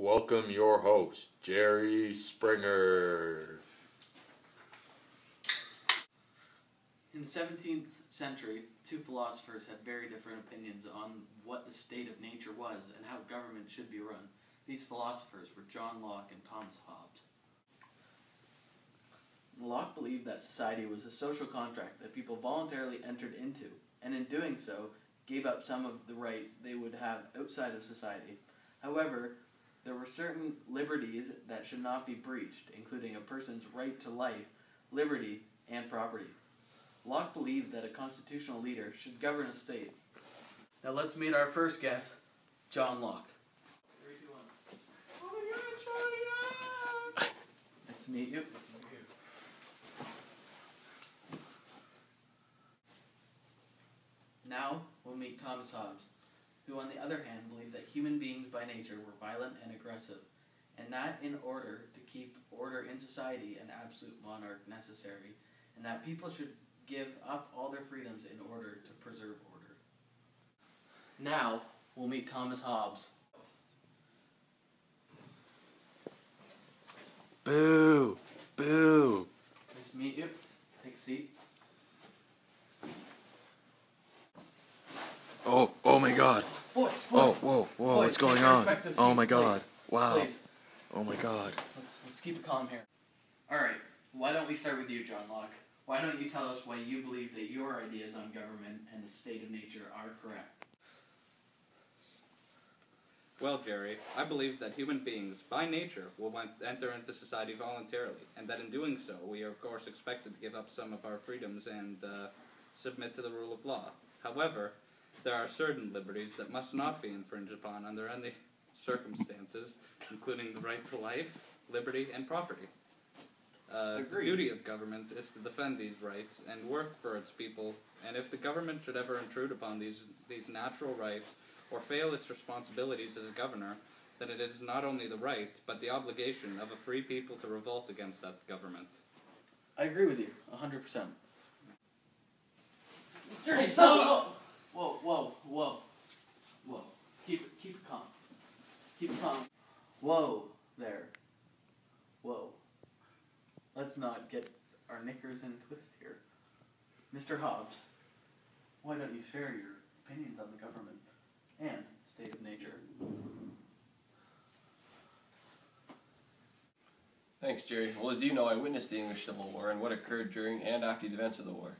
Welcome your host, Jerry Springer. In the 17th century, two philosophers had very different opinions on what the state of nature was and how government should be run. These philosophers were John Locke and Thomas Hobbes. Locke believed that society was a social contract that people voluntarily entered into, and in doing so, gave up some of the rights they would have outside of society. However, there were certain liberties that should not be breached, including a person's right to life, liberty, and property. Locke believed that a constitutional leader should govern a state. Now let's meet our first guest, John Locke. 3, 2, 1. Oh my God, nice to meet you. Now we'll meet Thomas Hobbes, who on the other hand believed that human beings by nature were violent and aggressive, and that in order to keep order in society an absolute monarch necessary, and that people should give up all their freedoms in order to preserve order. Now we'll meet Thomas Hobbes. Boo! Boo! Nice to meet you. Take a seat. Oh my God! Boys, Whoa! boys, What's going take on? respective Oh seats, my God! please. Wow! Please. Oh my God! Let's keep it calm here. Alright, why don't we start with you, John Locke? Why don't you tell us why you believe that your ideas on government and the state of nature are correct? Well, Jerry, I believe that human beings, by nature, will enter into society voluntarily, and that in doing so, we are of course expected to give up some of our freedoms and submit to the rule of law. However, there are certain liberties that must not be infringed upon under any circumstances, including the right to life, liberty, and property. The duty of government is to defend these rights and work for its people, and if the government should ever intrude upon these natural rights or fail its responsibilities as a governor, then it is not only the right, but the obligation of a free people to revolt against that government. I agree with you, 100%. Dirty son of a... Whoa. Keep it calm. Keep it calm. Whoa, there. Whoa. Let's not get our knickers in a twist here. Mr. Hobbes, why don't you share your opinions on the government and state of nature? Thanks, Jerry. Well, as you know, I witnessed the English Civil War and what occurred during and after the events of the war.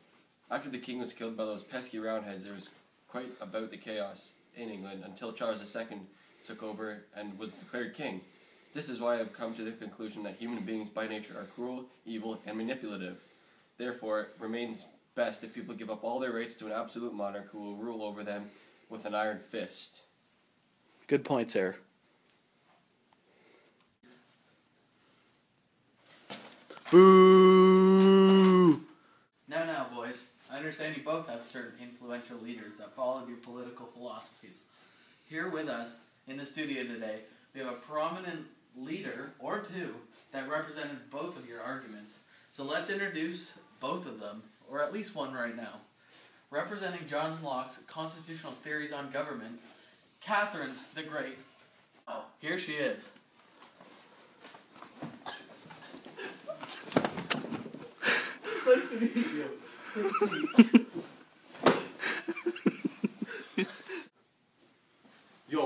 After the king was killed by those pesky Roundheads, there was quite about the chaos in England until Charles II took over and was declared king. This is why I have come to the conclusion that human beings by nature are cruel, evil, and manipulative. Therefore, it remains best if people give up all their rights to an absolute monarch who will rule over them with an iron fist. Good point, sir. Boo! Now, boys, I understand you both have certain influential leaders that followed your political philosophies. Here with us in the studio today, we have a prominent leader, or two, that represented both of your arguments. So let's introduce both of them, or at least one right now. Representing John Locke's constitutional theories on government, Catherine the Great. Oh, here she is. Nice to meet you.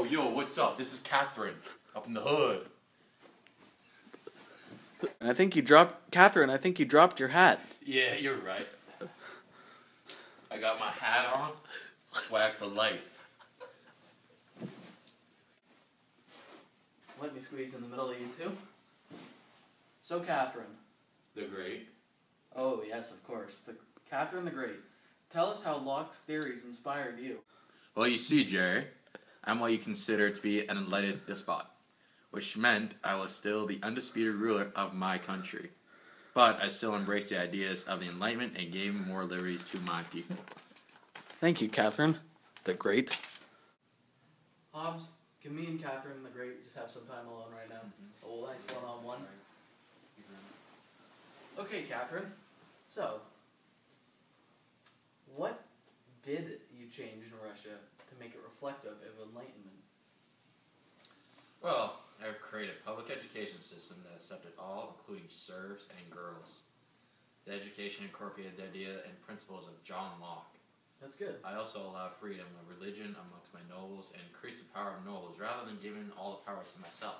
Yo, what's up? This is Catherine, up in the hood. I think you dropped your hat. Yeah, you're right. I got my hat on, swag for life. Let me squeeze in the middle of you two. So, Catherine. The Great. Oh, yes, of course. Catherine the Great. Tell us how Locke's theories inspired you. Well, you see, Jerry, I'm what you consider to be an enlightened despot, which meant I was still the undisputed ruler of my country. But I still embraced the ideas of the Enlightenment and gave more liberties to my people. Thank you, Catherine the Great. Hobbes, can me and Catherine the Great just have some time alone right now? A nice one-on-one. Okay, Catherine. So, what did you change in Russia to make it reflective of Enlightenment? Well, I have created a public education system that accepted all, including serfs and girls. The education incorporated the idea and principles of John Locke. That's good. I also allow freedom of religion amongst my nobles and increase the power of nobles rather than giving all the power to myself.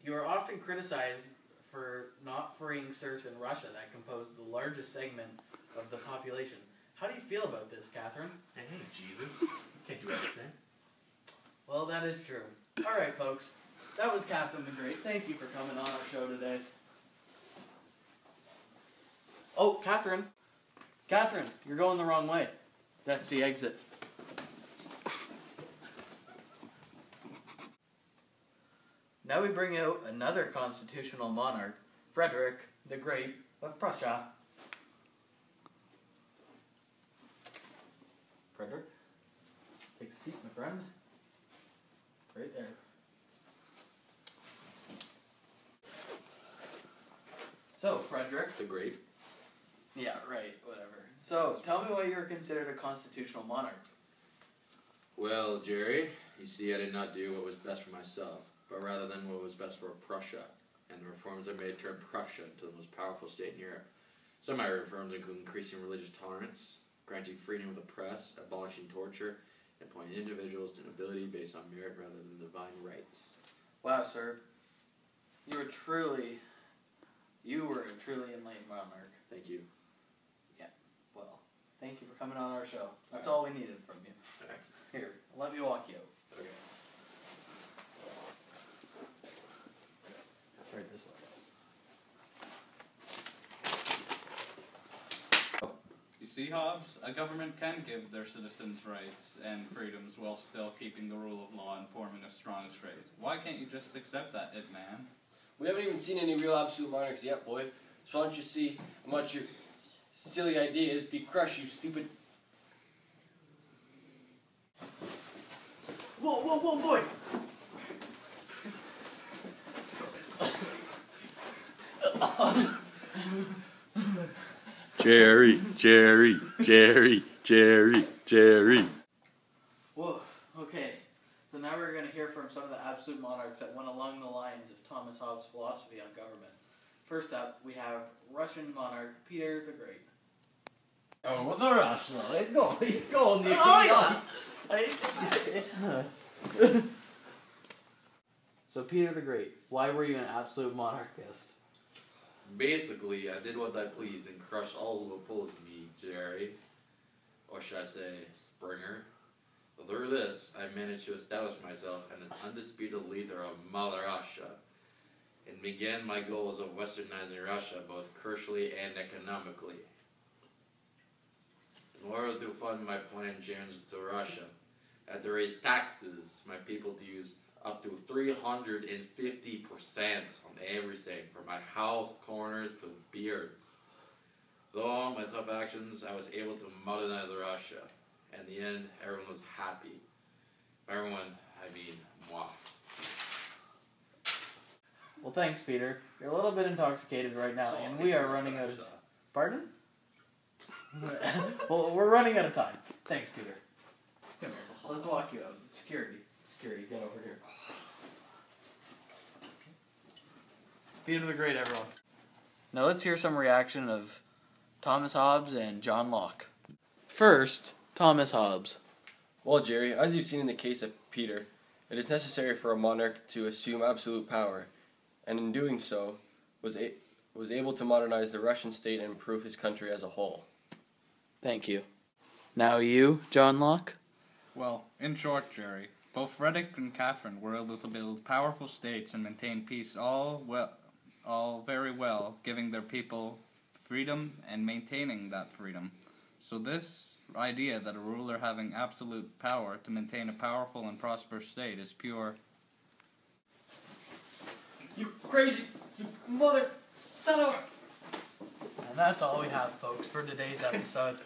You are often criticized for not freeing serfs in Russia that compose the largest segment of the population. How do you feel about this, Catherine? Hey, Jesus. You can't do everything. Well, that is true. Alright, folks. That was Catherine the Great. Thank you for coming on our show today. Oh, Catherine. Catherine, you're going the wrong way. That's the exit. Now we bring out another constitutional monarch, Frederick the Great of Prussia. Frederick, take a seat, my friend. Right there. So, Frederick. The Great. Yeah, right, whatever. So, tell me why you're considered a constitutional monarch. Well, Jerry, you see I did not do what was best for myself, but rather than what was best for Prussia, and the reforms I made turned Prussia into the most powerful state in Europe. Some of my reforms include increasing religious tolerance, granting freedom of the press, abolishing torture, and appointing individuals to nobility based on merit rather than divine rights. Wow, sir. You were a truly enlightened monarch. Thank you. Well, thank you for coming on our show. That's all we needed from you. Alright. Here, let me walk you out. Okay. Right this way. You see, Hobbes, a government can give their citizens rights and freedoms while still keeping the rule of law and forming a strong state. Why can't you just accept that, man? We haven't even seen any real absolute monarchs yet, boy. So why don't you see how much your silly ideas be crushed, you stupid... Whoa, boy! Jerry. Whoa, okay. So now we're going to hear from some of the absolute monarchs that went along the lines of Thomas Hobbes' philosophy on government. First up, we have Russian monarch Peter the Great. Oh, well, the Russian, go on the So Peter the Great, why were you an absolute monarchist? Basically, I did what I pleased and crushed all who opposed me, Jerry. Or should I say, Springer. Through this, I managed to establish myself as an undisputed leader of Mother Russia, and began my goals of westernizing Russia both commercially and economically. In order to fund my planned change to Russia, I had to raise taxes, my people to use up to 350% on everything, from my house corners to beards. Though all my tough actions, I was able to modernize Russia. In the end, everyone was happy. By everyone, I mean moi. Well, thanks, Peter. You're a little bit intoxicated right now, and we are running out of... Pardon? Well, we're running out of time. Thanks, Peter. Come here. Let's walk you out. Security, get over here. Peter the Great, everyone. Now let's hear some reaction of Thomas Hobbes and John Locke. First, Thomas Hobbes. Well, Jerry, as you've seen in the case of Peter, it is necessary for a monarch to assume absolute power, and in doing so, was able to modernize the Russian state and improve his country as a whole. Thank you. Now you, John Locke? Well, in short, Jerry, both Frederick and Catherine were able to build powerful states and maintain peace all very well, giving their people freedom and maintaining that freedom. So this idea that a ruler having absolute power to maintain a powerful and prosperous state is pure... You crazy, you mother son of a... And that's all we have, folks, for today's episode.